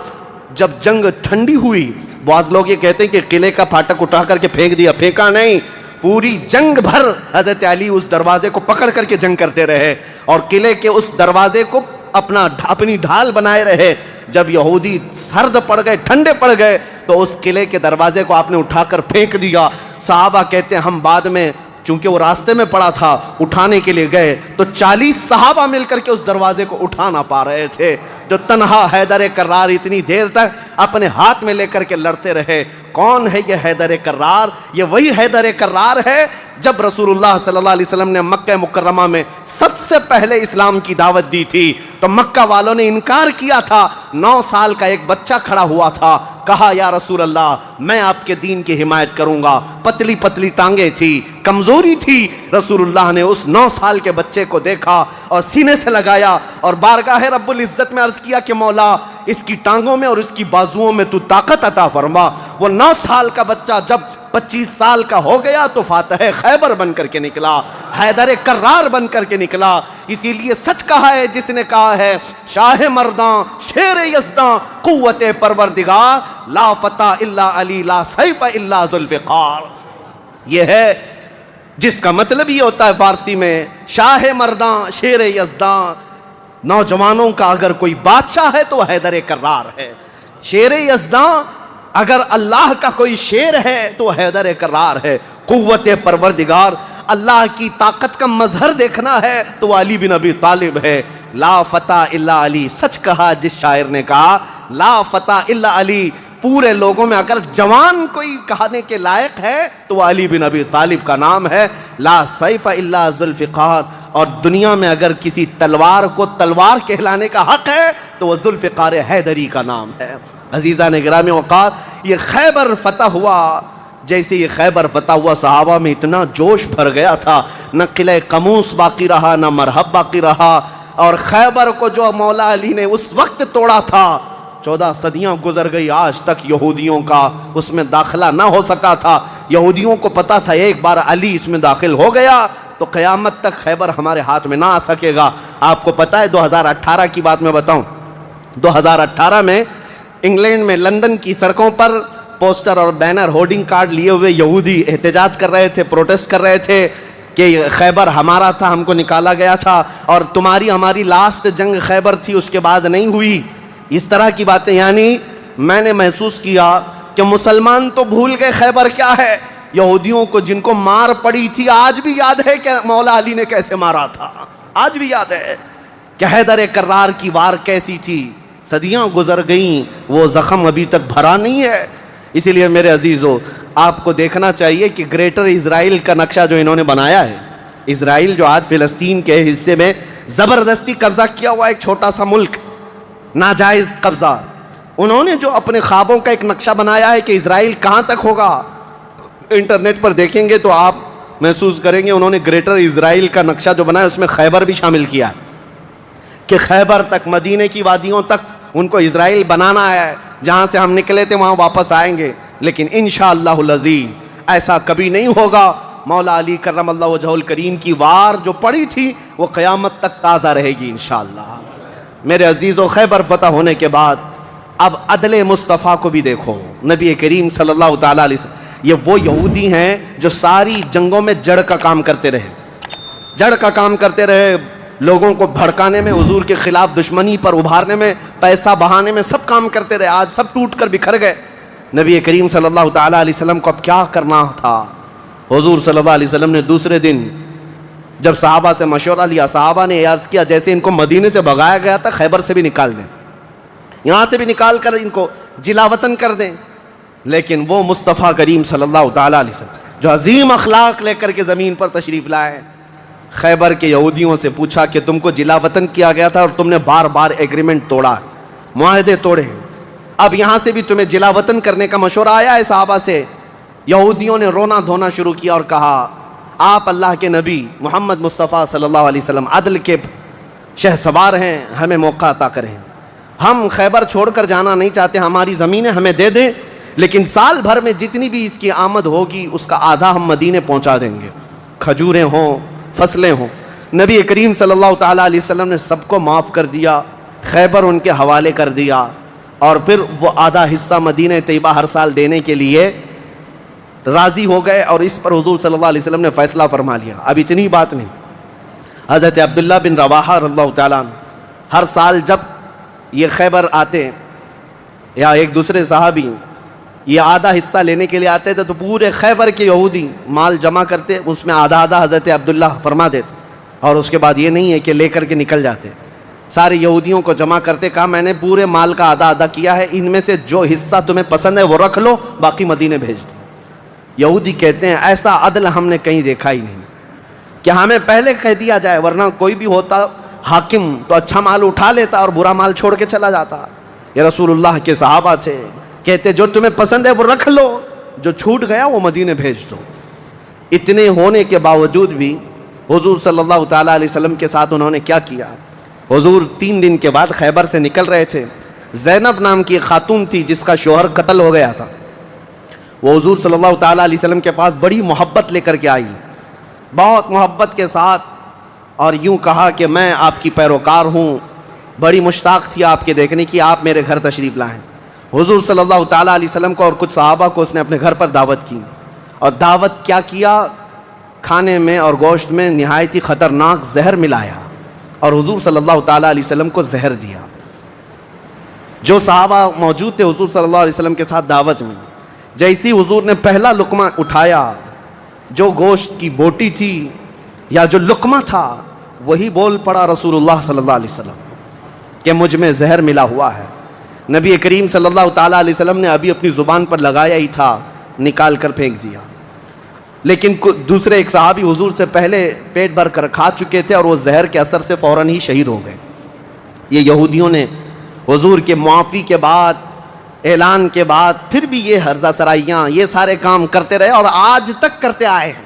جب جنگ ٹھنڈی ہوئی، بعض لوگ یہ کہتے ہیں کہ قلعے کا پھاٹک اٹھا کر کے پھینک دیا، پھینکا نہیں، پوری جنگ بھر حضرت علی اس دروازے کو پکڑ کر کے جنگ کرتے رہے اور قلعے کے اس دروازے کو اپنی ڈھال بنائے رہے۔ جب یہودی سرد پڑ گئے، ٹھنڈے پڑ گئے تو اس قلعے کے دروازے کو آپ نے اٹھا کر پھینک دیا۔ صحابہ کہتے ہیں ہم بعد میں، چونکہ وہ راستے میں پڑا تھا، اٹھانے کے لیے گئے تو 40 صحابہ مل کر کے اس دروازے کو اٹھا نہ پا رہے تھے۔ جو تنہا حیدر کرار اتنی دیر تک اپنے ہاتھ میں لے کر کے لڑتے رہے۔ کون ہے یہ حیدر کرار؟ یہ وہی حیدر کرار ہے جب رسول اللہ صلی اللہ علیہ وسلم نے مکہ مکرمہ میں سب سے پہلے اسلام کی دعوت دی تھی تو مکہ والوں نے انکار کیا تھا۔ 9 سال کا ایک بچہ کھڑا ہوا تھا، کہا یا رسول اللہ میں آپ کے دین کی حمایت کروں گا۔ پتلی پتلی ٹانگیں تھی، کمزوری تھی۔ رسول اللہ نے اس 9 سال کے بچے کو دیکھا اور سینے سے لگایا اور بارگاہ رب العزت میں عرض کیا کہ مولا اس کی ٹانگوں میں اور اس کی بازوؤں میں تو طاقت عطا فرما۔ وہ 9 سال کا بچہ جب 25 سال کا ہو گیا تو فاتح خیبر بن کر کے نکلا، حیدر کرار بن کر کے نکلا۔ اسی لیے سچ کہا ہے جس نے کہا ہے شاہ مرداں شیر یزداں قوت پروردگار، لا فتح الا علی لا سیف الا ذوالفقار۔ یہ ہے جس کا مطلب یہ ہوتا ہے فارسی میں شاہ مرداں شیر یزداں۔ نوجوانوں کا اگر کوئی بادشاہ ہے تو حیدر کرار ہے۔ شیر یزداں اگر اللہ کا کوئی شیر ہے تو حیدر کرار ہے۔ قوت پروردگار، اللہ کی طاقت کا مظہر دیکھنا ہے تو علی بن ابی طالب ہے۔ لا فتح الا علی، سچ کہا جس شاعر نے کہا لا فتح الا علی۔ پورے لوگوں میں اگر جوان کوئی کہنے کے لائق ہے تو علی بن ابی طالب کا نام ہے۔ لا سیف الا ذوالفقار، اور دنیا میں اگر کسی تلوار کو تلوار کہلانے کا حق ہے تو وہ ذوالفقار حیدری کا نام ہے۔ عزیزان گرامی وقار، یہ خیبر فتح ہوا، جیسے یہ خیبر فتح ہوا صحابہ میں اتنا جوش بھر گیا تھا، نہ قلعہ قموس باقی رہا نہ مرحب باقی رہا۔ اور خیبر کو جو مولا علی نے اس وقت توڑا تھا، 14 صدیاں گزر گئی، آج تک یہودیوں کا اس میں داخلہ نہ ہو سکا تھا۔ یہودیوں کو پتا تھا ایک بار علی اس میں داخل ہو گیا تو قیامت تک خیبر ہمارے ہاتھ میں نہ آ سکے گا۔ آپ کو پتا ہے 2018 کی بات میں بتاؤں، 2018 میں انگلینڈ میں لندن کی سڑکوں پر پوسٹر اور بینر ہورڈنگ کارڈ لیے ہوئے یہودی احتجاج کر رہے تھے، پروٹیسٹ کر رہے تھے کہ خیبر ہمارا تھا، ہم کو نکالا گیا تھا اور تمہاری ہماری لاسٹ جنگ خیبر تھی، اس کے بعد نہیں ہوئی۔ اس طرح کی باتیں، یعنی میں نے محسوس کیا کہ مسلمان تو بھول گئے خیبر کیا ہے۔ یہودیوں کو جن کو مار پڑی تھی آج بھی یاد ہے کہ مولا علی نے کیسے مارا تھا، آج بھی یاد ہے کہ حیدر کرار کی وار کیسی تھی۔ صدیاں گزر گئیں، وہ زخم ابھی تک بھرا نہیں ہے۔ اسی لیے میرے عزیزو، آپ کو دیکھنا چاہیے کہ گریٹر اسرائیل کا نقشہ جو انہوں نے بنایا ہے، اسرائیل جو آج فلسطین کے حصے میں زبردستی قبضہ کیا ہوا ایک چھوٹا سا ملک، ناجائز قبضہ، انہوں نے جو اپنے خوابوں کا ایک نقشہ بنایا ہے کہ اسرائیل کہاں تک ہوگا، انٹرنیٹ پر دیکھیں گے تو آپ محسوس کریں گے انہوں نے گریٹر اسرائیل کا نقشہ جو بنایا اس میں خیبر بھی شامل کیا ہے کہ خیبر تک، مدینے کی وادیوں تک ان کو اسرائیل بنانا ہے، جہاں سے ہم نکلے تھے وہاں واپس آئیں گے۔ لیکن انشاءاللہ العزیز ایسا کبھی نہیں ہوگا۔ مولا علی کرم اللہ وجہہ الکریم کی وار جو پڑی تھی وہ قیامت تک تازہ رہے گی انشاءاللہ۔ میرے عزیزو، خیبر فتح ہونے کے بعد اب عدل مصطفیٰ کو بھی دیکھو۔ نبی کریم صلی اللہ تعالیٰ علیہ وسلم، یہ وہ یہودی ہیں جو ساری جنگوں میں جڑ کا کام کرتے رہے، جڑ کا کام کرتے رہے، لوگوں کو بھڑکانے میں، حضور کے خلاف دشمنی پر ابھارنے میں، پیسہ بہانے میں، سب کام کرتے رہے۔ آج سب ٹوٹ کر بکھر گئے۔ نبی کریم صلی اللہ تعالیٰ علیہ وسلم کو اب کیا کرنا تھا؟ حضور صلی اللہ علیہ وسلم نے دوسرے دن جب صحابہ سے مشورہ لیا، صحابہ نے عرض کیا جیسے ان کو مدینے سے بھگایا گیا تھا، خیبر سے بھی نکال دیں، یہاں سے بھی نکال کر ان کو جلا وطن کر دیں۔ لیکن وہ مصطفیٰ کریم صلی اللہ تعالیٰ علیہ وسلم جو عظیم اخلاق لے کر کے زمین پر تشریف لائے، خیبر کے یہودیوں سے پوچھا کہ تم کو جلا وطن کیا گیا تھا اور تم نے بار بار ایگریمنٹ توڑا، معاہدے توڑے، اب یہاں سے بھی تمہیں جلا وطن کرنے کا مشورہ آیا ہے صحابہ سے؟ یہودیوں نے رونا دھونا شروع کیا اور کہا آپ اللہ کے نبی محمد مصطفیٰ صلی اللہ علیہ وسلم عدل کے شہسوار ہیں، ہمیں موقع عطا کریں، ہم خیبر چھوڑ کر جانا نہیں چاہتے، ہماری زمینیں ہمیں دے دیں، لیکن سال بھر میں جتنی بھی اس کی آمد ہوگی اس کا آدھا ہم مدینے پہنچا دیں گے، کھجوریں ہوں، فصلیں ہوں۔ نبی کریم صلی اللہ تعالیٰ علیہ وسلم نے سب کو معاف کر دیا، خیبر ان کے حوالے کر دیا، اور پھر وہ آدھا حصہ مدینہ طیبہ ہر سال دینے کے لیے راضی ہو گئے، اور اس پر حضور صلی اللہ علیہ وسلم نے فیصلہ فرما لیا۔ اب اتنی بات نہیں، حضرت عبداللہ بن رواحہ رضی اللہ تعالیٰ عنہ ہر سال جب یہ خیبر آتے یا ایک دوسرے صحابی یہ آدھا حصہ لینے کے لیے آتے تھے تو پورے خیبر کے یہودی مال جمع کرتے، اس میں آدھا آدھا حضرت عبداللہ فرما دیتے، اور اس کے بعد یہ نہیں ہے کہ لے کر کے نکل جاتے، سارے یہودیوں کو جمع کرتے، کہا میں نے پورے مال کا آدھا آدھا کیا ہے، ان میں سے جو حصہ تمہیں پسند ہے وہ رکھ لو، باقی مدینے بھیج دو۔ یہودی کہتے ہیں ایسا عدل ہم نے کہیں دیکھا ہی نہیں کہ ہمیں پہلے کہہ دیا جائے، ورنہ کوئی بھی ہوتا حاکم تو اچھا مال اٹھا لیتا اور برا مال چھوڑ کے چلا جاتا۔ یہ رسول اللہ کے صحابہ تھے، کہتے جو تمہیں پسند ہے وہ رکھ لو، جو چھوٹ گیا وہ مدینے بھیج دو۔ اتنے ہونے کے باوجود بھی حضور صلی اللہ تعالیٰ علیہ وسلم کے ساتھ انہوں نے کیا کیا؟ حضور 3 دن کے بعد خیبر سے نکل رہے تھے، زینب نام کی ایک خاتون تھی جس کا شوہر قتل ہو گیا تھا، وہ حضور صلی اللہ تعالیٰ علیہ وسلم کے پاس بڑی محبت لے کر کے آئی، بہت محبت کے ساتھ، اور یوں کہا کہ میں آپ کی پیروکار ہوں، بڑی مشتاق تھی آپ کے دیکھنے کی، آپ میرے گھر تشریف لائیں۔ حضور صلی اللہ تعالیٰ علیہ وسلم کو اور کچھ صحابہ کو اس نے اپنے گھر پر دعوت کی، اور دعوت کیا کیا؟ کھانے میں اور گوشت میں نہایت ہی خطرناک زہر ملایا اور حضور صلی اللہ تعالیٰ علیہ وسلم کو زہر دیا۔ جو صحابہ موجود تھے حضور صلی اللہ علیہ وسلم کے ساتھ دعوت میں، جیسی حضور نے پہلا لقمہ اٹھایا، جو گوشت کی بوٹی تھی یا جو لقمہ تھا وہی بول پڑا رسول اللہ صلی اللہ علیہ وسلم کہ مجھ میں زہر ملا ہوا ہے۔ نبی کریم صلی اللہ تعالیٰ علیہ وسلم نے ابھی اپنی زبان پر لگایا ہی تھا، نکال کر پھینک دیا، لیکن دوسرے ایک صحابی حضور سے پہلے پیٹ بھر کر کھا چکے تھے اور وہ زہر کے اثر سے فوراً ہی شہید ہو گئے۔ یہ یہودیوں نے حضور کے معافی کے بعد، اعلان کے بعد پھر بھی یہ ہرزہ سرائیاں، یہ سارے کام کرتے رہے اور آج تک کرتے آئے ہیں۔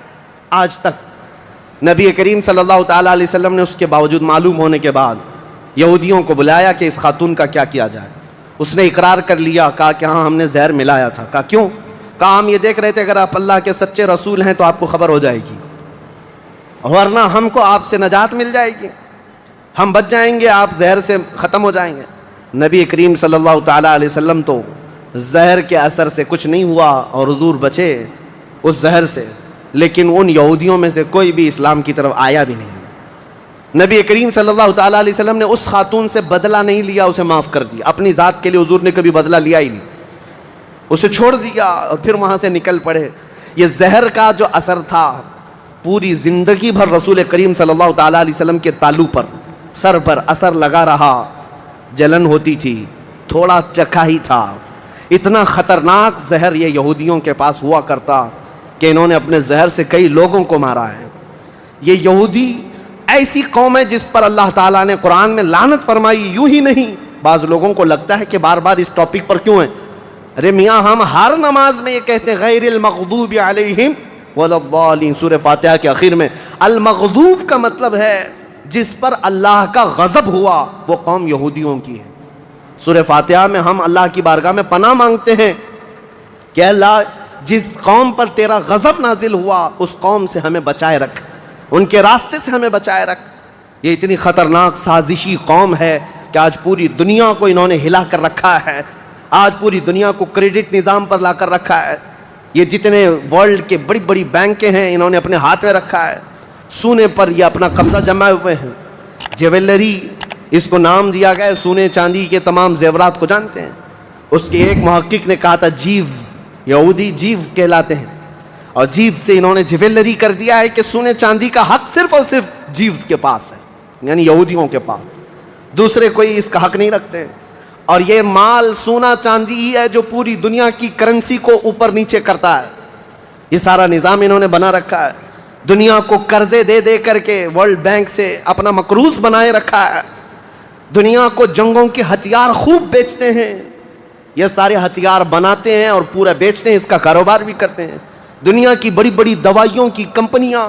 آج تک نبی کریم صلی اللہ تعالیٰ علیہ وسلم نے اس کے باوجود معلوم ہونے کے بعد یہودیوں کو بلایا کہ اس خاتون کا کیا کیا جائے۔ اس نے اقرار کر لیا، کہا کہ ہاں ہم نے زہر ملایا تھا۔ کہا کیوں؟ کہا ہم یہ دیکھ رہے تھے اگر آپ اللہ کے سچے رسول ہیں تو آپ کو خبر ہو جائے گی، ورنہ ہم کو آپ سے نجات مل جائے گی، ہم بچ جائیں گے، آپ زہر سے ختم ہو جائیں گے۔ نبی کریم صلی اللہ تعالیٰ علیہ وسلم تو زہر کے اثر سے کچھ نہیں ہوا اور حضور بچے اس زہر سے، لیکن ان یہودیوں میں سے کوئی بھی اسلام کی طرف آیا بھی نہیں۔ نبی کریم صلی اللہ تعالیٰ علیہ وسلم نے اس خاتون سے بدلہ نہیں لیا، اسے معاف کر دیا۔ اپنی ذات کے لیے حضور نے کبھی بدلہ لیا ہی نہیں، اسے چھوڑ دیا اور پھر وہاں سے نکل پڑے۔ یہ زہر کا جو اثر تھا پوری زندگی بھر رسول کریم صلی اللہ تعالیٰ علیہ وسلم کے تالو پر، سر پر اثر لگا رہا، جلن ہوتی تھی، تھوڑا چکھا ہی تھا۔ اتنا خطرناک زہر یہ یہودیوں کے پاس ہوا کرتا کہ انہوں نے اپنے زہر سے کئی لوگوں کو مارا ہے۔ یہ یہودی ایسی قوم ہے جس پر اللہ تعالیٰ نے قرآن میں لعنت فرمائی۔ یوں ہی نہیں، بعض لوگوں کو لگتا ہے کہ بار بار اس ٹاپک پر کیوں ہے؟ ارے میاں ہم ہر نماز میں یہ کہتے ہیں غیر المغضوب علیہم ولا الضالین، سورہ فاتحہ کے آخر میں المغضوب کا مطلب ہے جس پر اللہ کا غضب ہوا، وہ قوم یہودیوں کی ہے۔ سورہ فاتحہ میں ہم اللہ کی بارگاہ میں پناہ مانگتے ہیں کہ اللہ جس قوم پر تیرا غضب نازل ہوا اس قوم سے ہمیں بچائے رکھ، ان کے راستے سے ہمیں بچائے رکھ۔ یہ اتنی خطرناک سازشی قوم ہے کہ آج پوری دنیا کو انہوں نے ہلا کر رکھا ہے، آج پوری دنیا کو کریڈٹ نظام پر لا کر رکھا ہے۔ یہ جتنے ورلڈ کے بڑی بڑی بینکیں ہیں انہوں نے اپنے ہاتھ میں رکھا ہے، سونے پر یہ اپنا قبضہ جمائے ہوئے ہیں۔ جیولری اس کو نام دیا گیا ہے، سونے چاندی کے تمام زیورات کو جانتے ہیں۔ اس کے ایک محقق نے کہا تھا جیوز، یہودی جیو کہلاتے ہیں، اور جیو سے انہوں نے جیولری کر دیا ہے کہ سونے چاندی کا حق صرف اور صرف جیوز کے پاس ہے، یعنی یہودیوں کے پاس، دوسرے کوئی اس کا حق نہیں رکھتے۔ اور یہ مال سونا چاندی ہی ہے جو پوری دنیا کی کرنسی کو اوپر نیچے کرتا ہے۔ یہ سارا نظام انہوں نے بنا رکھا ہے، دنیا کو قرضے دے دے کر کے ورلڈ بینک سے اپنا مقروض بنائے رکھا ہے، دنیا کو جنگوں کے ہتھیار خوب بیچتے ہیں، یہ سارے ہتھیار بناتے ہیں اور پورا بیچتے ہیں، اس کا کاروبار بھی کرتے ہیں۔ دنیا کی بڑی بڑی دوائیوں کی کمپنیاں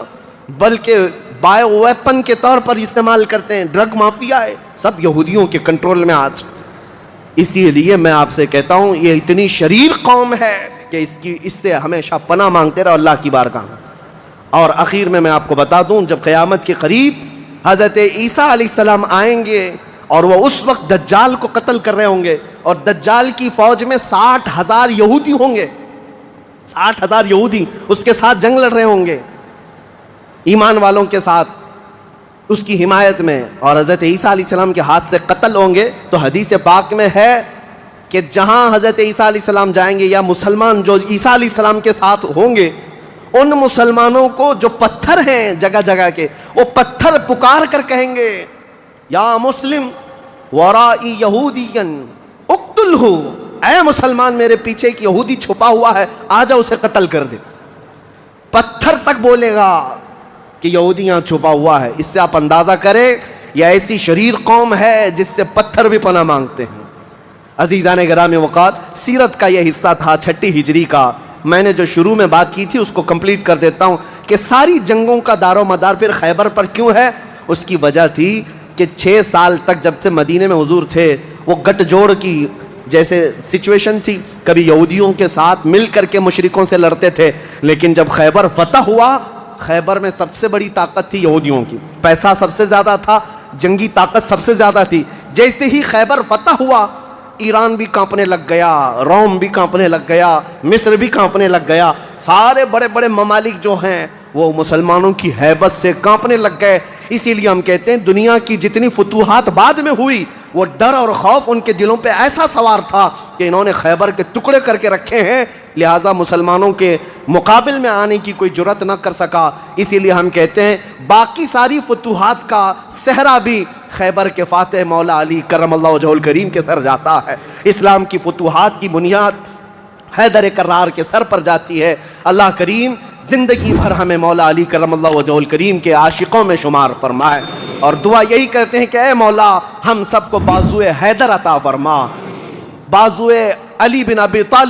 بلکہ بایو ویپن کے طور پر استعمال کرتے ہیں، ڈرگ مافیا ہے، سب یہودیوں کے کنٹرول میں آج۔ اسی لیے میں آپ سے کہتا ہوں یہ اتنی شریر قوم ہے کہ اس سے ہمیشہ پناہ مانگتے رہو اللہ کی بارگاہ میں۔ اور اخیر میں آپ کو بتا دوں، جب قیامت کے قریب حضرت عیسیٰ علیہ السلام آئیں گے اور وہ اس وقت دجال کو قتل کر رہے ہوں گے، اور دجال کی فوج میں 60,000 یہودی ہوں گے، 60,000 یہودی اس کے ساتھ جنگ لڑ رہے ہوں گے، ایمان والوں کے ساتھ اس کی حمایت میں، اور حضرت عیسیٰ علیہ السلام کے ہاتھ سے قتل ہوں گے۔ تو حدیث پاک میں ہے کہ جہاں حضرت عیسیٰ علیہ السلام جائیں گے، یا مسلمان جو عیسیٰ علیہ السلام کے ساتھ ہوں گے، ان مسلمانوں کو جو پتھر ہیں جگہ جگہ کے، وہ پتھر پکار کر کہیں گے یا مسلم ورائی یہودین اقتلہ، اے مسلمان میرے پیچھے ایک یہودی چھپا ہوا ہے، آ جا اسے قتل کر دے۔ پتھر تک بولے گا کہ یہودی یہاں چھپا ہوا ہے۔ اس سے آپ اندازہ کریں یہ ایسی شریر قوم ہے جس سے پتھر بھی پناہ مانگتے ہیں۔ عزیزان گرامی وقات، سیرت کا یہ حصہ تھا 6 ہجری کا۔ میں نے جو شروع میں بات کی تھی اس کو کمپلیٹ کر دیتا ہوں کہ ساری جنگوں کا دار و مدار پھر خیبر پر کیوں ہے۔ اس کی وجہ تھی کہ 6 سال تک جب سے مدینے میں حضور تھے، وہ گٹھ جوڑ کی جیسے سچویشن تھی، کبھی یہودیوں کے ساتھ مل کر کے مشرکوں سے لڑتے تھے، لیکن جب خیبر فتح ہوا، خیبر میں سب سے بڑی طاقت تھی یہودیوں کی، پیسہ سب سے زیادہ تھا، جنگی طاقت سب سے زیادہ تھی۔ جیسے ہی خیبر فتح ہوا، ایران بھی کانپنے لگ گیا، روم بھی کانپنے لگ گیا، مصر بھی کانپنے لگ گیا، سارے بڑے بڑے ممالک جو ہیں وہ مسلمانوں کی ہیبت سے کانپنے لگ گئے۔ اسی لیے ہم کہتے ہیں دنیا کی جتنی فتوحات بعد میں ہوئی، وہ ڈر اور خوف ان کے دلوں پہ ایسا سوار تھا کہ انہوں نے خیبر کے ٹکڑے کر کے رکھے ہیں، لہٰذا مسلمانوں کے مقابل میں آنے کی کوئی جرأت نہ کر سکا۔ اسی لیے ہم کہتے ہیں باقی ساری فتوحات کا صحرا بھی خیبر کے فاتح مولا علی کرم اللہ وجہہ الکریم کے سر جاتا ہے۔ اسلام کی فتوحات کی بنیاد حیدر کرار کے سر پر جاتی ہے۔ اللہ کریم زندگی بھر ہمیں مولا علی کرم اللہ وجہہ الکریم کے عاشقوں میں شمار فرمائے، اور دعا یہی کرتے ہیں کہ اے مولا ہم سب کو بازوئے حیدر عطا فرما، بازوئے علی بن ابی طالب